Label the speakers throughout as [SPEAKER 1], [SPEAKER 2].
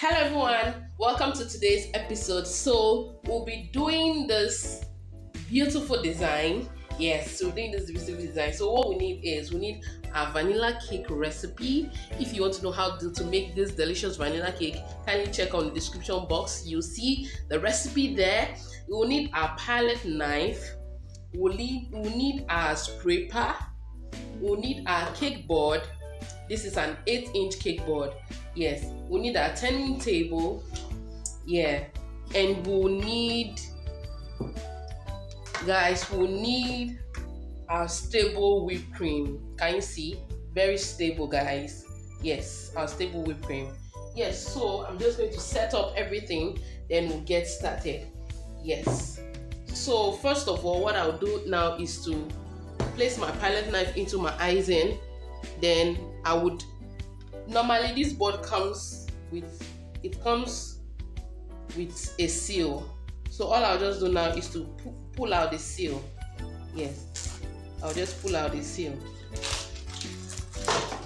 [SPEAKER 1] Hello everyone, welcome to today's episode. So we'll be doing this beautiful design. Yes, we're doing this beautiful design. So what we need a vanilla cake recipe. If you want to know how to make this delicious vanilla cake, kindly check on the description box. You'll see the recipe there. You will need a palette knife. We'll need a scraper. We'll need a cake board. This is an 8-inch cake board. Yes, we need a turning table. Yeah, and we'll need, we'll need our stable whipped cream. Can you see? Very stable, guys. Yes, our stable whipped cream. Yes, so I'm just going to set up everything, then we'll get started. Yes. So first of all, what I'll do now is to place my palette knife into my icing. Then I would normally this board comes with a seal. So all I'll just do now is to pull out the seal. Yes, I'll just pull out the seal.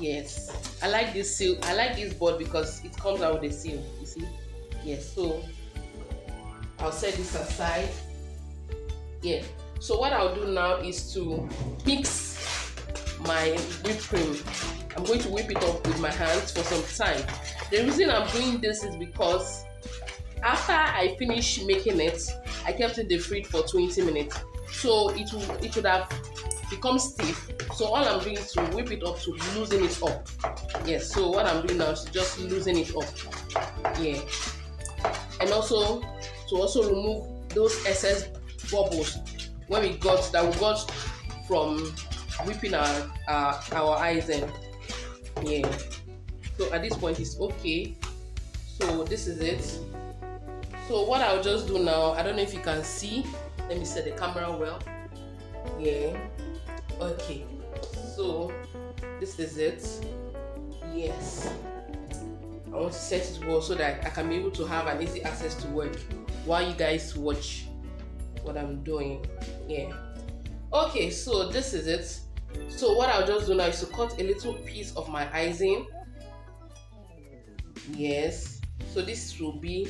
[SPEAKER 1] Yes, I like this seal. I like this board because it comes out with a seal. You see? Yes. So I'll set this aside. Yeah. So what I'll do now is to mix my whipped cream. I'm going to whip it up with my hands for some time. The reason I'm doing this is because after I finish making it, I kept it in the fridge for 20 minutes. So it would have become stiff. So all I'm doing is to whip it up to loosen it up. Yes, so what I'm doing now is just loosen it up. Yeah. And also to remove those excess bubbles we got from whipping our icing. Yeah, so at this point it's okay. So this is it. So what I'll just do now, I don't know if you can see, let me set the camera well. Yeah, okay, so this is it. Yes, I want to set it well so that I can be able to have an easy access to work while you guys watch what I'm doing. Yeah, okay, so this is it. So what I'll just do now is to cut a little piece of my icing. Yes, so this will be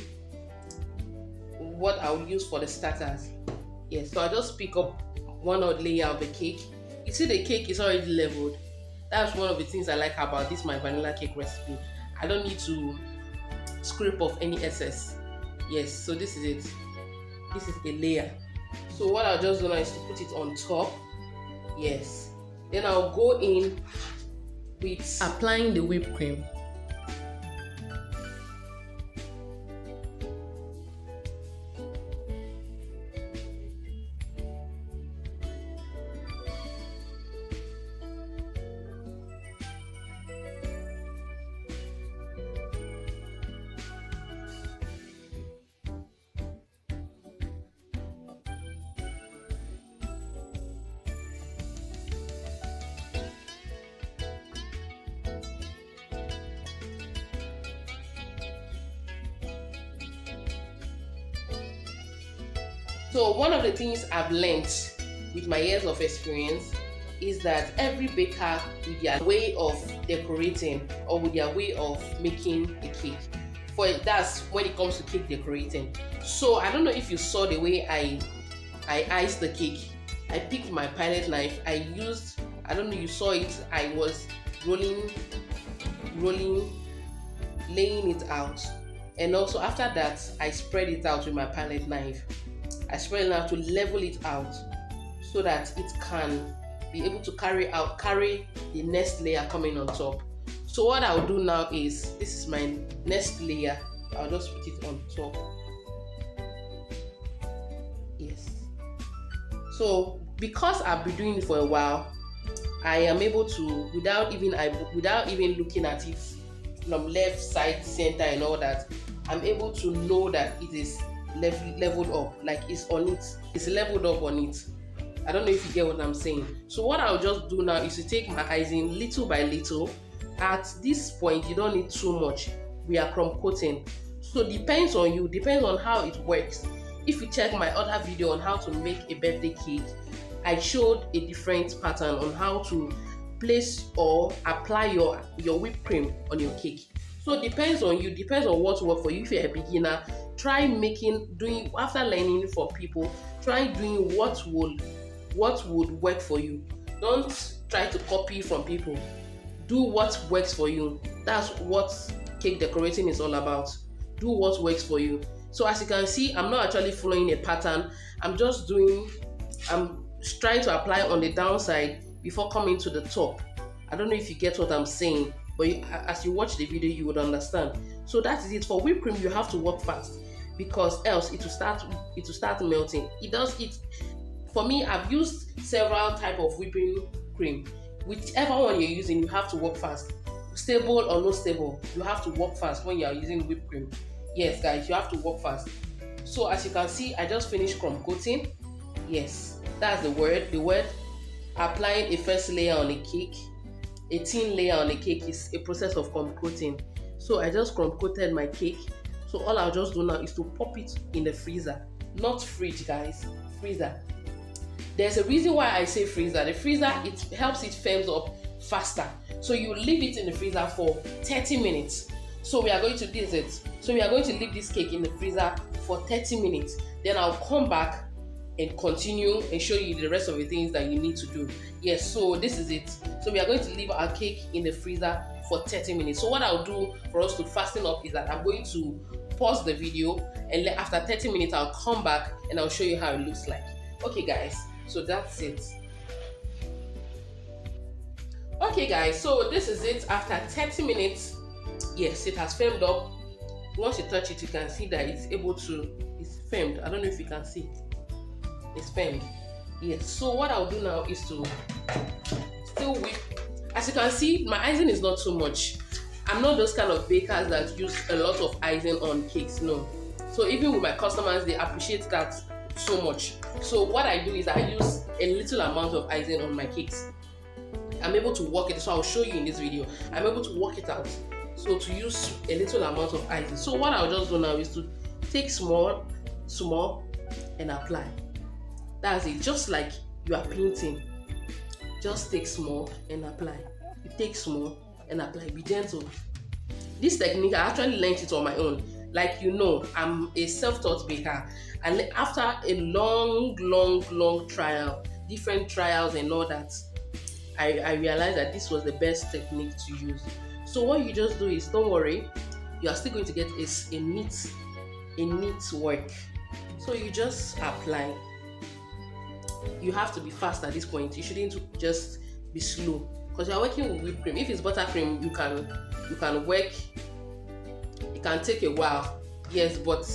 [SPEAKER 1] what I'll use for the starters. Yes, so I'll just pick up one odd layer of the cake. You see the cake is already leveled. That's one of the things I like about this my vanilla cake recipe. I don't need to scrape off any excess. Yes, so this is it. This is a layer. So what I'll just do now is to put it on top. Yes. Then I'll go in with applying the whipped cream. So one of the things I've learned with my years of experience is that every baker with their way of decorating or with their way of making a cake. That's when it comes to cake decorating. So I don't know if you saw the way I iced the cake. I picked my palette knife. I don't know, you saw it. I was rolling, laying it out. And also after that, I spread it out with my palette knife. I spread it out to level it out so that it can be able to carry the next layer coming on top. So what I'll do now is, this is my next layer. I'll just put it on top. Yes. So because I've been doing it for a while, I am able to, without even looking at it from left, side, center and all that, I'm able to know that it is leveled up, like it's leveled up on it. I don't know if you get what I'm saying. So what I'll just do now is to take my icing little by little. At this point, you don't need too much. We are crumb coating, so depends on you, depends on how it works. If you check my other video on how to make a birthday cake, I showed a different pattern on how to place or apply your whipped cream on your cake. So it depends on you, depends on what work for you. If you're a beginner, try doing after learning from people, try doing what would work for you. Don't try to copy from people. Do what works for you. That's what cake decorating is all about. Do what works for you. So as you can see, I'm not actually following a pattern. I'm trying to apply on the downside before coming to the top. I don't know if you get what I'm saying, but as you watch the video, you would understand. So that is it. For whipped cream, you have to work fast because else it will start melting. For me, I've used several type of whipping cream. Whichever one you're using, you have to work fast. Stable or not stable, you have to work fast when you are using whipped cream. Yes, guys, you have to work fast. So as you can see, I just finished crumb coating. Yes, that's the word. The word applying a first layer on a cake, a thin layer on a cake is a process of crumb coating. So I just crumb coated my cake. So all I'll just do now is to pop it in the freezer. Not fridge, guys, freezer. There's a reason why I say freezer. The freezer, it helps it firms up faster. So you leave it in the freezer for 30 minutes. So we are going to do it. So we are going to leave this cake in the freezer for 30 minutes. Then I'll come back and continue and show you the rest of the things that you need to do. Yes, so this is it. So we are going to leave our cake in the freezer for 30 minutes. So what I'll do for us to fasten up is that I'm going to pause the video, and after 30 minutes I'll come back and I'll show you how it looks like. Okay guys, so that's it. Okay guys, so this is it after 30 minutes. Yes, it has firmed up. Once you touch it, you can see that it's firmed. I don't know if you can see. It's firmed. Yes, so what I'll do now is to still whip. As you can see, my icing is not too much. I'm not those kind of bakers that use a lot of icing on cakes, no. So even with my customers, they appreciate that so much. So what I do is I use a little amount of icing on my cakes. I'm able to work it, so I'll show you in this video. I'm able to work it out. So to use a little amount of icing. So what I'll just do now is to take small, and apply. That's it. Just like you are painting. Just take small and apply. You take small and apply. Be gentle. This technique, I actually learned it on my own. Like you know, I'm a self-taught baker. And after a long trial, different trials and all that, I realized that this was the best technique to use. So what you just do is, don't worry, you are still going to get a neat work. So you just apply. You have to be fast at this point. You shouldn't just be slow because you are working with whipped cream. If it's buttercream, you can work. It can take a while, yes, but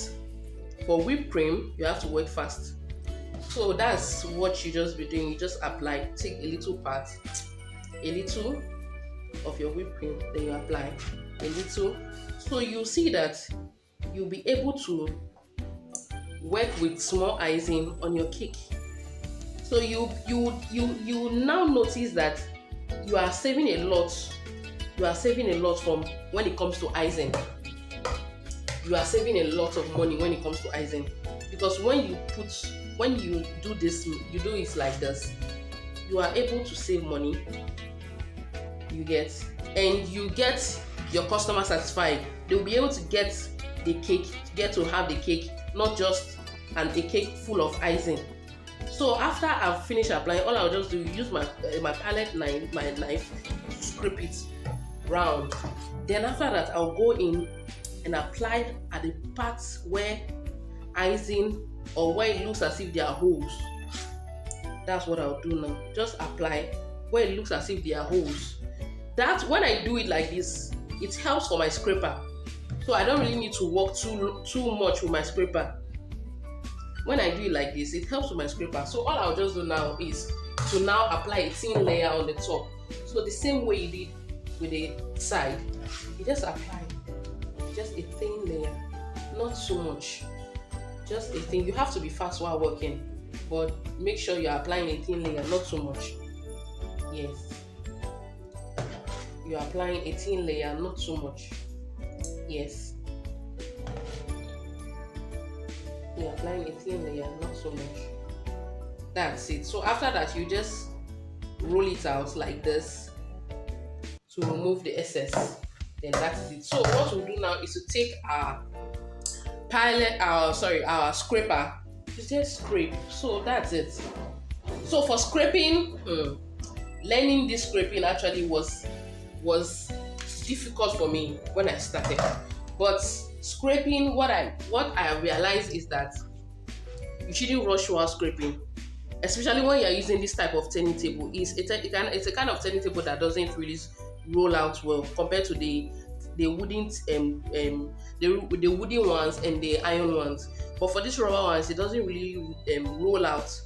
[SPEAKER 1] for whipped cream, you have to work fast. So that's what you just be doing. You just apply. Take a little part, a little of your whipped cream, then you apply a little. So you see that you'll be able to work with small icing on your cake. So you now notice that you are saving a lot. You are saving a lot from when it comes to icing. You are saving a lot of money when it comes to icing, because when you do this, you do it like this, you are able to save money. You get your customer satisfied. They'll be able to get to have the cake, not just a cake full of icing. So after I've finished applying, all I'll just do is use my palette knife, to scrape it round. Then after that, I'll go in and apply at the parts where icing or where it looks as if there are holes. That's what I'll do now. Just apply where it looks as if there are holes. That when I do it like this, it helps for my scraper. So I don't really need to work too much with my scraper. When I do it like this, it helps with my scraper. So all I'll just do now is to now apply a thin layer on the top. So the same way you did with the side, you just apply just a thin layer, not so much. Just a thin. You have to be fast while working, but make sure you're applying a thin layer, not so much. Yes. You're applying a thin layer, not so much. Yes. You're applying a thin layer, not so much. That's it. So after that, you just roll it out like this to remove the excess. then that is it. So what we'll do now is to take our our scraper to just scrape. So that's it. So for scraping, learning this scraping actually was difficult for me when I started. But scraping, what I realized is that you shouldn't rush while scraping, especially when you're using this type of turning table. It's a kind of turning table that doesn't really roll out well compared to the wooden the wooden ones and the iron ones. But for these rubber ones, it doesn't really roll out.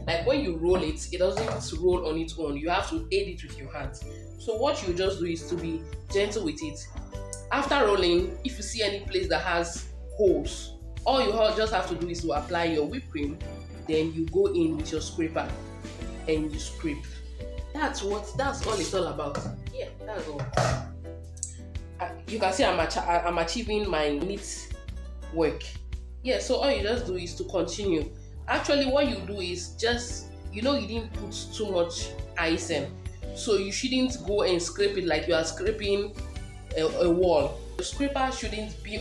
[SPEAKER 1] Like when you roll it, it doesn't roll on its own. You have to aid it with your hands. So what you just do is to be gentle with it. After rolling, if you see any place that has holes, all you just have to do is to apply your whipped cream. Then you go in with your scraper and you scrape. That's all it's all about. Yeah, that's all. You can see I'm achieving my neat work. Yeah, so all you just do is to continue. Actually, what you do is just, you didn't put too much icing, so you shouldn't go and scrape it like you are scraping a wall. The scraper shouldn't be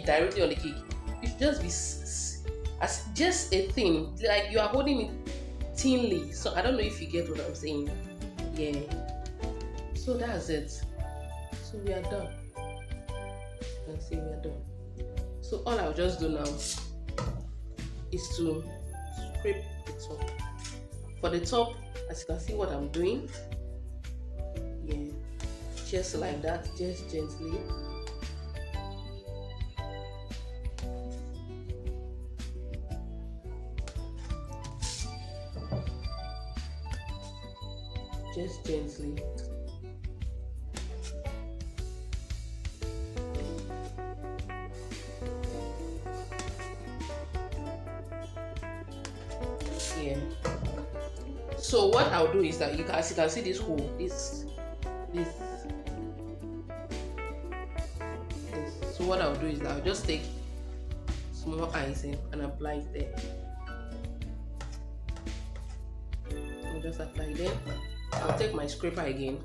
[SPEAKER 1] directly on the cake. It should just be as just a thing, like you are holding it thinly. So I don't know if you get what I'm saying. Yeah. So that's it. So we are done. You can see we are done. So all I'll just do now is to scrape the top. For the top, as you can see what I'm doing. Yeah. Just like that, just gently. Just gently. Yeah. So what I'll do is that you can see this hole, this. So what I'll do is that I'll just take small icing and apply it there. I'll just apply it there. I'll take my scraper again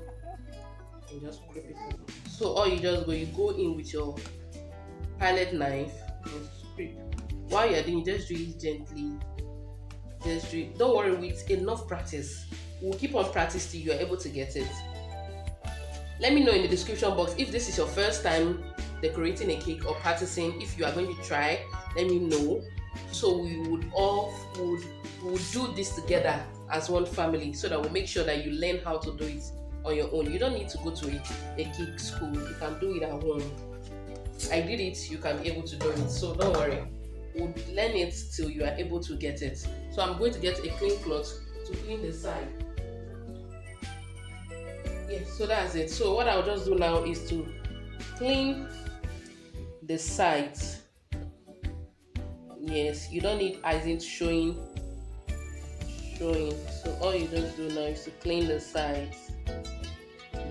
[SPEAKER 1] and just scrape it. So all you go in with your palette knife and scrape. While you're doing, just do it gently. Just do it. Don't worry, with enough practice. We'll keep on practice till you're able to get it. Let me know in the description box if this is your first time decorating a cake or practicing. If you are going to try, let me know. So we would do this together as one family, so that we'll make sure that you learn how to do it on your own. You don't need to go to a cake school. You can do it at home. I did it, you can be able to do it. So don't worry. We'll learn it till you are able to get it. So I'm going to get a clean cloth to clean the side. Yeah, so that's it. So what I'll just do now is to clean the sides. Yes, you don't need icing showing. So all you just do now is to clean the sides.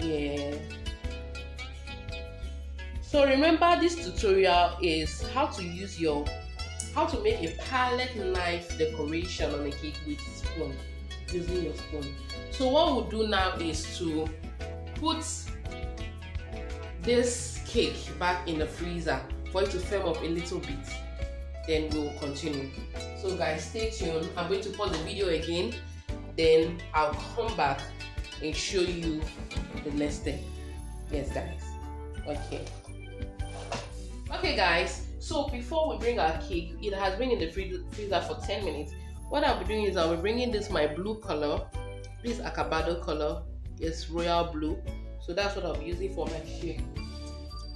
[SPEAKER 1] Yeah. So remember, this tutorial is how to make a palette knife decoration on a cake with spoon, using your spoon. So what we'll do now is to put this cake back in the freezer for it to firm up a little bit. Then we'll continue. So guys, stay tuned. I'm going to pause the video again, then I'll come back and show you the next step. Yes guys. Okay guys, so before we bring our cake, it has been in the freezer for 10 minutes. What I'll be doing is I'll be bringing this my blue color, this acabado color. It's royal blue, so that's what I'll be using for my shade.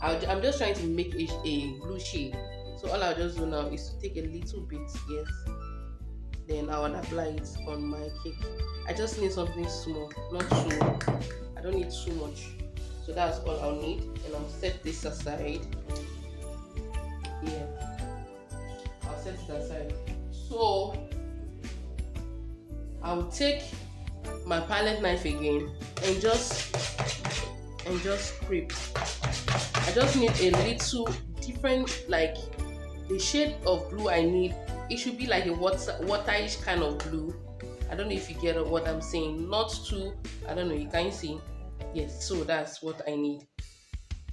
[SPEAKER 1] I'm just trying to make a blue shade. So all I'll just do now is to take a little bit, yes, then I will apply it on my cake. I just need something small, not too, I don't need too much. So that's all I'll need, and I'll set this aside. Yeah, I'll set it aside. So I'll take my palette knife again and just scrape. I just need a little different, like the shade of blue I need. It should be like a waterish kind of blue. I don't know if you get what I'm saying. Not too, I don't know, you can see. Yes, so that's what I need.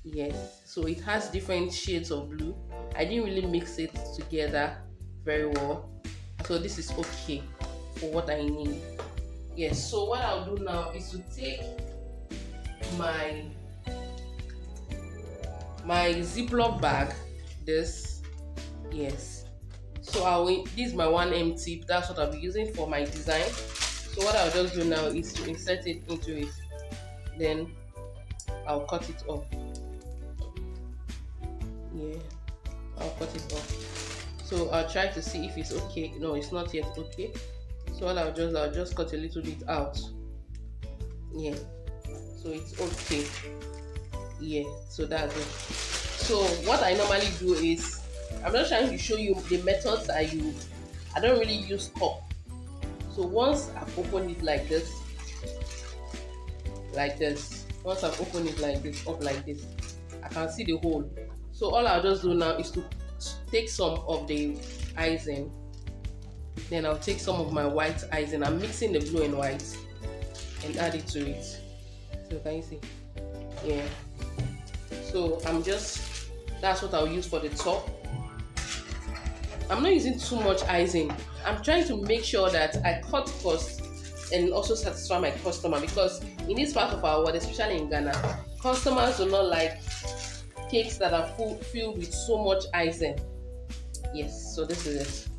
[SPEAKER 1] Yes, so it has different shades of blue. I didn't really mix it together very well, so this is okay for what I need. Yes, so what I'll do now is to take my Ziploc bag, this, yes, so this is my one empty, that's what I'll be using for my design. So what I'll just do now is to insert it into it, then I'll cut it off. Yeah, I'll cut it off. So I'll try to see if it's okay. No, it's not yet okay. So what I'll just cut a little bit out. Yeah, so it's okay. Yeah, so that's it. So what I normally do is, I'm just trying to show you the methods I use. I don't really use top. So once I've opened it like this, once I've opened it like this, up like this, I can see the hole. So all I'll just do now is to take some of the icing, then I'll take some of my white icing. I'm mixing the blue and white and add it to it. So can you see? Yeah. So that's what I'll use for the top. I'm not using too much icing. I'm trying to make sure that I cut costs and also satisfy my customer, because in this part of our world, especially in Ghana, customers do not like cakes that are filled with so much icing. Yes, so this is it.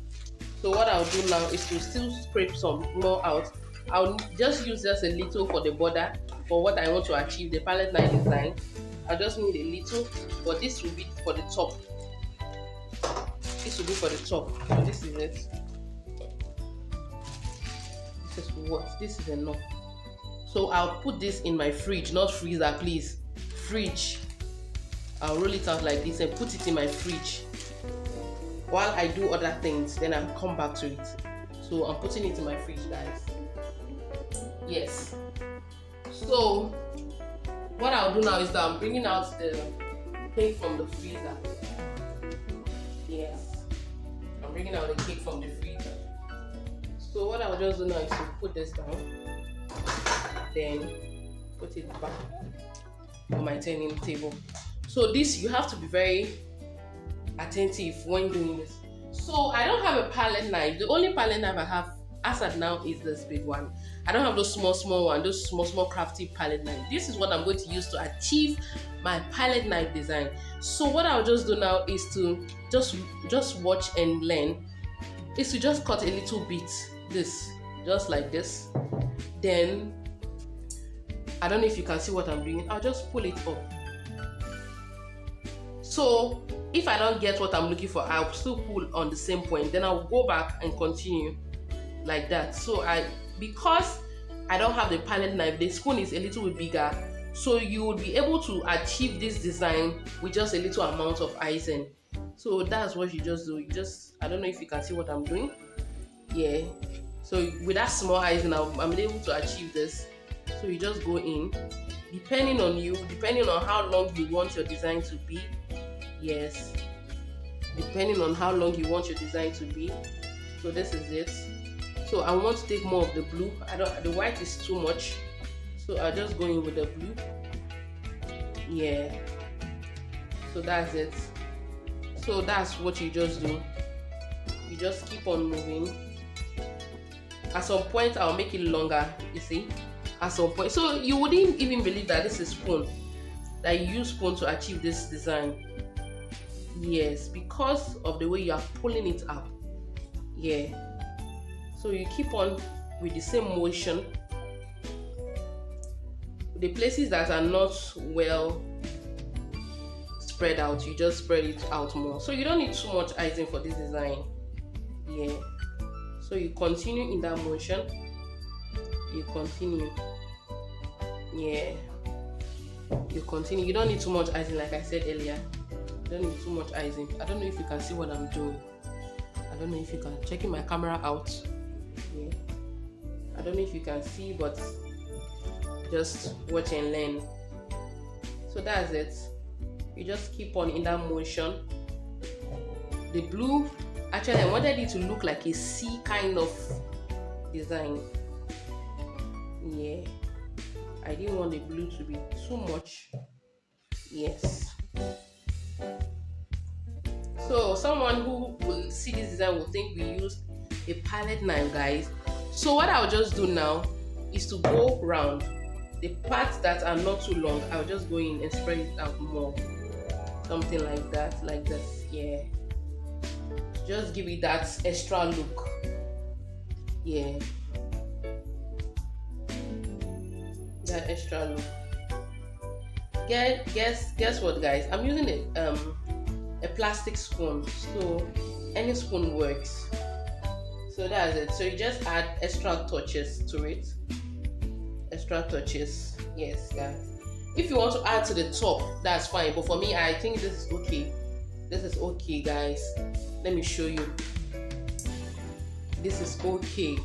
[SPEAKER 1] So what I'll do now is to still scrape some more out. I'll just use a little for the border, for what I want to achieve, the palette knife design. I just need a little, but this will be for the top. This will be for the top. So this is it. This is enough. So I'll put this in my fridge, not freezer, please. Fridge. I'll roll it out like this and put it in my fridge while I do other things. Then I'll come back to it. So I'm putting it in my fridge, guys. Yes. So what I'll do now is that I'm bringing out the cake from the freezer. Yes, I'm bringing out the cake from the freezer. So what I'll just do now is to put this down, then put it back on my turning table. So this, you have to be very attentive when doing this. So I don't have a palette knife. The only palette knife I have as of now is this big one. I don't have those small one, those small crafty palette knife. This is what I'm going to use to achieve my palette knife design. So what I'll just do now is to just watch and learn. Is to just cut a little bit, this, just like this. Then I don't know if you can see what I'm doing. I'll just pull it up. So if I don't get what I'm looking for, I'll still pull on the same point. Then I'll go back and continue like that. So because I don't have the palette knife, the spoon is a little bit bigger, so you will be able to achieve this design with just a little amount of icing. So that's what you just do. I don't know if you can see what I'm doing. Yeah, so with that small icing, I'm able to achieve this. So you just go in, depending on how long you want your design to be. Yes, depending on how long you want your design to be. So this is it. So I want to take more of the blue. The white is too much, so I'll just go in with the blue. Yeah, so that's it. So that's what you just do. You just keep on moving. At some point I'll make it longer, you see, at some point. So you wouldn't even believe that this is spoon, that you use spoon to achieve this design. Yes, because of the way you are pulling it up. Yeah, so you keep on with the same motion. The places that are not well spread out, you just spread it out more. So you don't need too much icing for this design. Yeah, so you continue in that motion. You continue. Yeah, you continue. You don't need too much icing, like I said earlier. You don't need too much icing. I don't know if you can see what I'm doing. I don't know if you can. Checking my camera out. Yeah, I don't know if you can see, but just watch and learn. So that's it. You just keep on in that motion. The blue, actually I wanted it to look like a C kind of design. Yeah, I didn't want the blue to be too much. Yes. So someone who will see this design will think we used a palette knife, guys. So what I'll just do now is to go round the parts that are not too long. I'll just go in and spread it out more, something like that, like this. Yeah, just give it that extra look. Yeah, that extra look. Guess what, guys? I'm using a plastic spoon, so any spoon works. So that's it. So you just add extra touches to it. Extra touches. Yes, guys. If you want to add to the top, that's fine. But for me, I think this is okay. This is okay, guys. Let me show you. This is okay.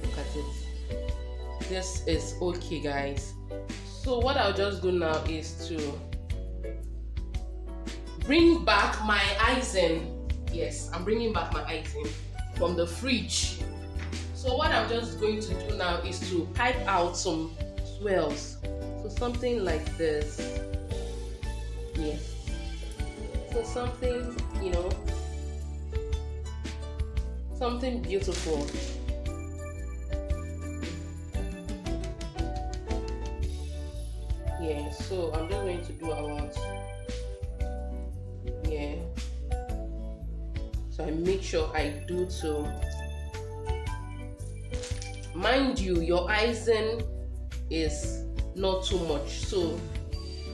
[SPEAKER 1] Look at it. This is okay, guys. So what I'll just do now is to bring back my icing. Yes, I'm bringing back my icing from the fridge. So what I'm just going to do now is to pipe out some swirls. So something like this. Yes. So something, something beautiful. Yeah, so I'm just going to do around. Yeah. So I make sure I do so. Mind you, your icing is not too much. So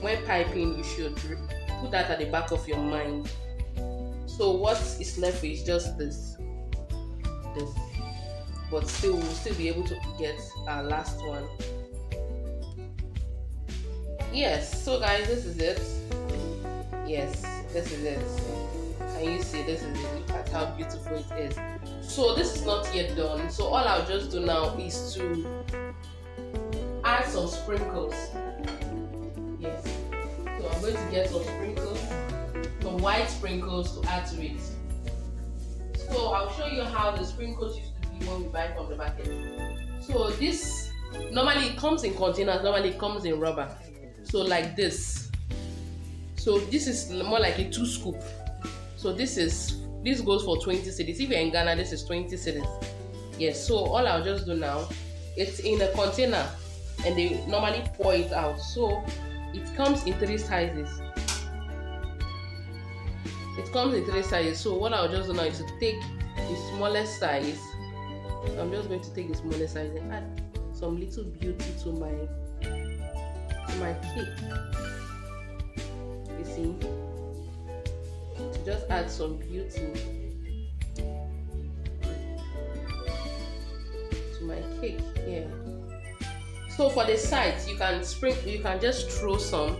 [SPEAKER 1] when piping, you should put that at the back of your mind. So what is left is just this. But still, we'll still be able to get our last one. Yes, so guys, this is it. Yes, this is it. Can you see? This is it. Look at how beautiful it is. So this is not yet done. So all I'll just do now is to add some sprinkles. Yes. So I'm going to get some sprinkles, some white sprinkles to add to it. So I'll show you how the sprinkles used to be when we buy from the market. So this normally it comes in containers. Normally it comes in rubber. So like this. So this is more like a 2 scoop. So this goes for 20 cedis. If you're in Ghana, this is 20 cedis. Yes, so all I'll just do now, it's in a container and they normally pour it out. So it comes in 3 sizes. It comes in 3 sizes. So what I'll just do now is to take the smallest size. I'm just going to take the smallest size and add some little beauty to my cake. You see? To just add some beauty to my cake here. So for the sides, you can just throw some.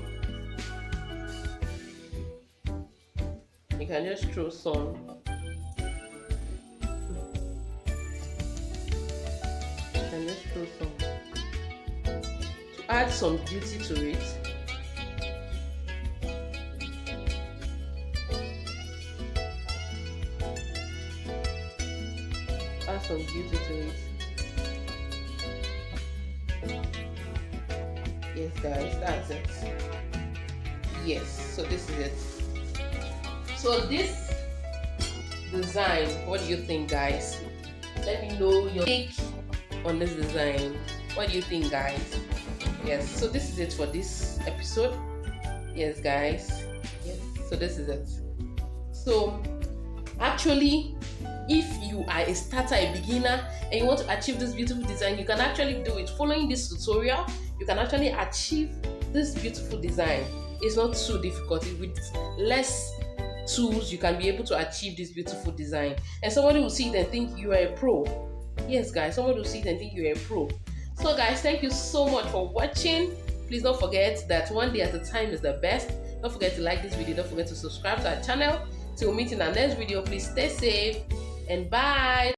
[SPEAKER 1] You can just throw some. You can just throw some. To add some beauty to it. Add some beauty to it. Yes, guys, that's it. Yes, so this is it. So this design, what do you think, guys? Let me know your take on this design. What do you think, guys? Yes, so this is it for this episode. Yes, guys. Yes, so this is it. So actually, if you are a starter, a beginner, and you want to achieve this beautiful design, you can actually do it. Following this tutorial, you can actually achieve this beautiful design. It's not too difficult. With less tools, you can be able to achieve this beautiful design. And somebody will see it and think you are a pro. Yes, guys, somebody will see it and think you're a pro. So guys, thank you so much for watching. Please don't forget that one day at a time is the best. Don't forget to like this video. Don't forget to subscribe to our channel. Till we meet in our next video, please stay safe and bye.